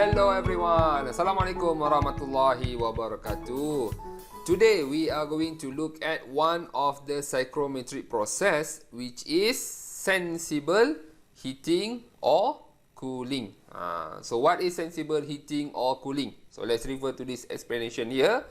Hello everyone, Assalamualaikum warahmatullahi wabarakatuh. Today we are going to look at one of the psychrometric process, which is sensible heating or cooling. So what is sensible heating or cooling? So let's refer to this explanation here.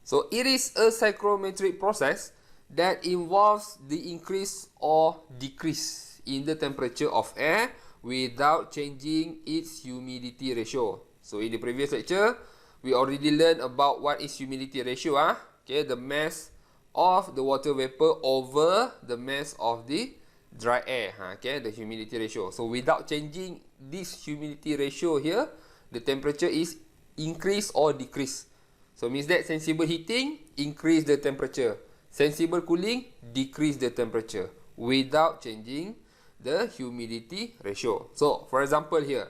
So it is a psychrometric process that involves the increase or decrease in the temperature of air without changing its humidity ratio. So in the previous lecture, we already learned about what is humidity ratio. Okay, the mass of the water vapor over the mass of the dry air. Okay, the humidity ratio. So without changing this humidity ratio here, the temperature is increase or decrease. So means that sensible heating increase the temperature, sensible cooling decrease the temperature without changing the humidity ratio. So for example here,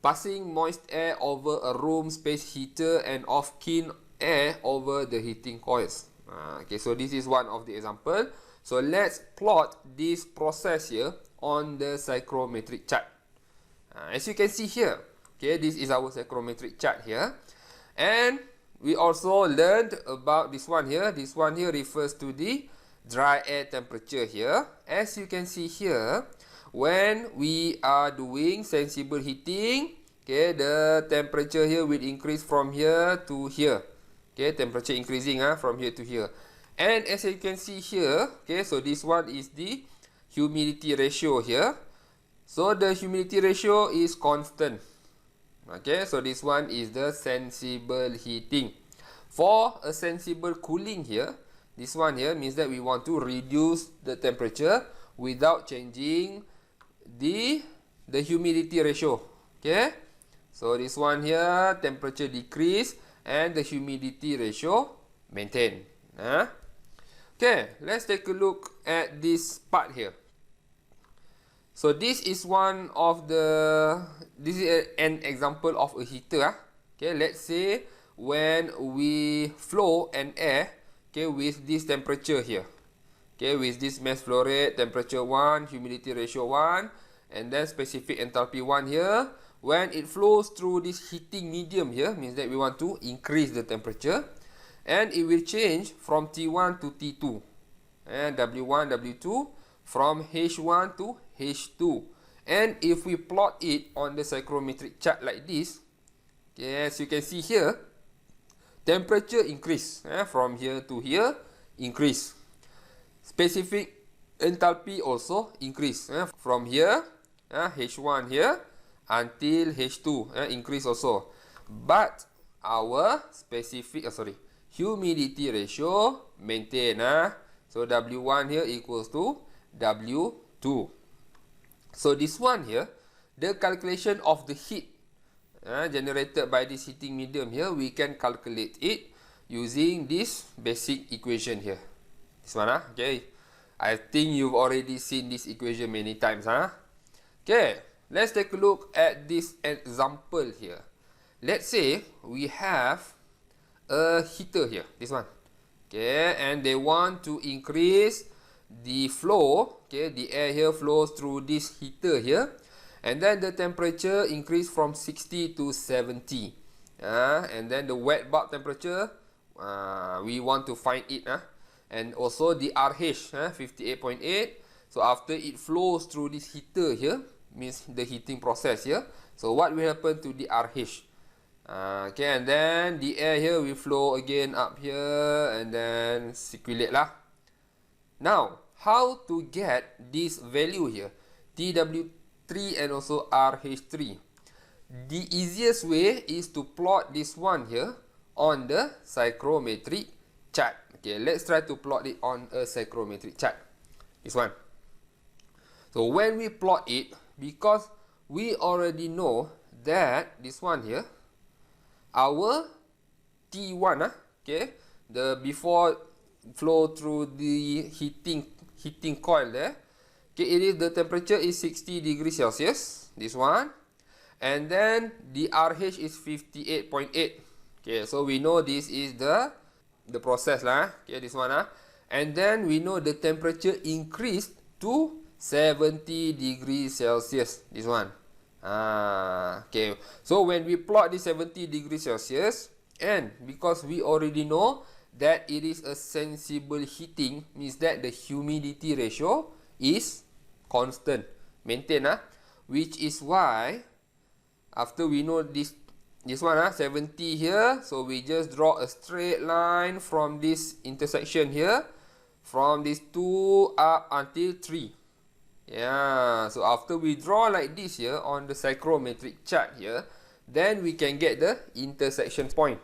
passing moist air over a room space heater and off keen air over the heating coils. Okay, so this is one of the example. So let's plot this process here on the psychrometric chart. As you can see here, okay, this is our psychrometric chart here, and we also learned about this one here. This one here refers to the dry air temperature here. As you can see here, when we are doing sensible heating, okay, the temperature here will increase from here to here. Okay, temperature increasing from here to here. And as you can see here, okay, so this one is the humidity ratio here. So the humidity ratio is constant. Okay, so this one is the sensible heating. For a sensible cooling here, this one here means that we want to reduce the temperature without changing the humidity ratio. Okay, so this one here, temperature decrease and the humidity ratio maintain. Okay, let's take a look at this part here. So this is one of the, this is an example of a heater. Okay, let's say when we flow an air, okay, with this temperature here, okay, with this mass flow rate, temperature 1, humidity ratio 1, and then specific enthalpy 1 here. When it flows through this heating medium here, means that we want to increase the temperature, and it will change from T1 to T2, and W1, W2, from H1 to H2. And if we plot it on the psychrometric chart like this, okay, as you can see here, temperature increase from here to here, increase. Specific enthalpy also increase from here, H1 here, until H2, increase also. But our specific, humidity ratio maintain. So W1 here equals to W2. So this one here, the calculation of the heat generated by this heating medium here, we can calculate it using this basic equation here. This one, okay. I think you've already seen this equation many times, Okay, let's take a look at this example here. Let's say we have a heater here, this one. Okay, and they want to increase the flow, okay, the air here flows through this heater here. And then the temperature increase from 60 to 70. And then the wet bulb temperature, we want to find it. And also the RH, 58.8. So after it flows through this heater here, means the heating process here. So what will happen to the RH? Okay, and then the air here will flow again up here and then circulate lah. Now, how to get this value here? TW3 and also RH3. The easiest way is to plot this one here on the psychrometric chart. Okay, let's try to plot it on a psychrometric chart. This one. So when we plot it, because we already know that this one here, our T1, okay, the before flow through the heating coil there, okay, it is the temperature is 60 degrees Celsius, this one, and then the RH is 58.8. Okay, so we know this is the process lah. Okay, this one and then we know the temperature increased to 70 degrees Celsius, this one. Okay, so when we plot this 70 degrees Celsius, and because we already know that it is a sensible heating, means that the humidity ratio is constant, maintain, which is why after we know this one 70 here, so we just draw a straight line from this intersection here, from this 2 up until 3. Yeah, so after we draw like this here on the psychrometric chart here, then we can get the intersection point,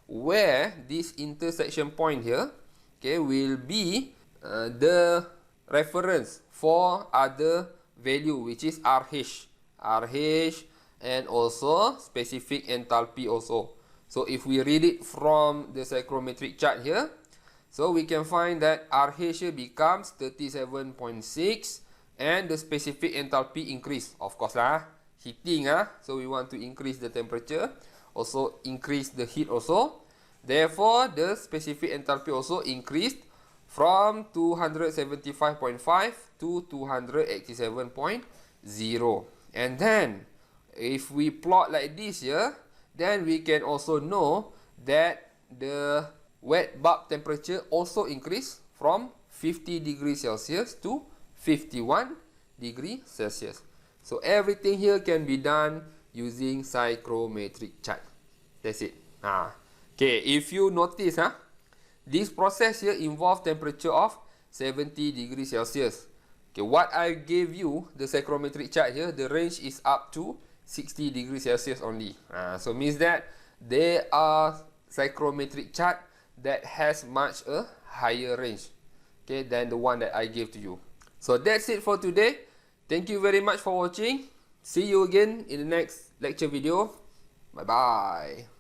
where this intersection point here, okay, will be the reference for other value, which is RH, and also specific enthalpy also. So if we read it from the psychrometric chart here, so we can find that RH here becomes 37.6, and the specific enthalpy increase, of course lah, heating, so we want to increase the temperature, also increase the heat also. Therefore, the specific enthalpy also increased from 275.5 to 287.0. And then, if we plot like this here, then we can also know that the wet bulb temperature also increased from 50 degrees Celsius to 51 degrees Celsius. So everything here can be done using psychrometric chart. That's it. Okay, if you notice, this process here involves temperature of 70 degrees Celsius. Okay, what I gave you, the psychrometric chart here, the range is up to 60 degrees Celsius only. So means that there are psychrometric chart that has much a higher range, okay, than the one that I gave to you. So that's it for today. Thank you very much for watching. See you again in the next lecture video. Bye bye.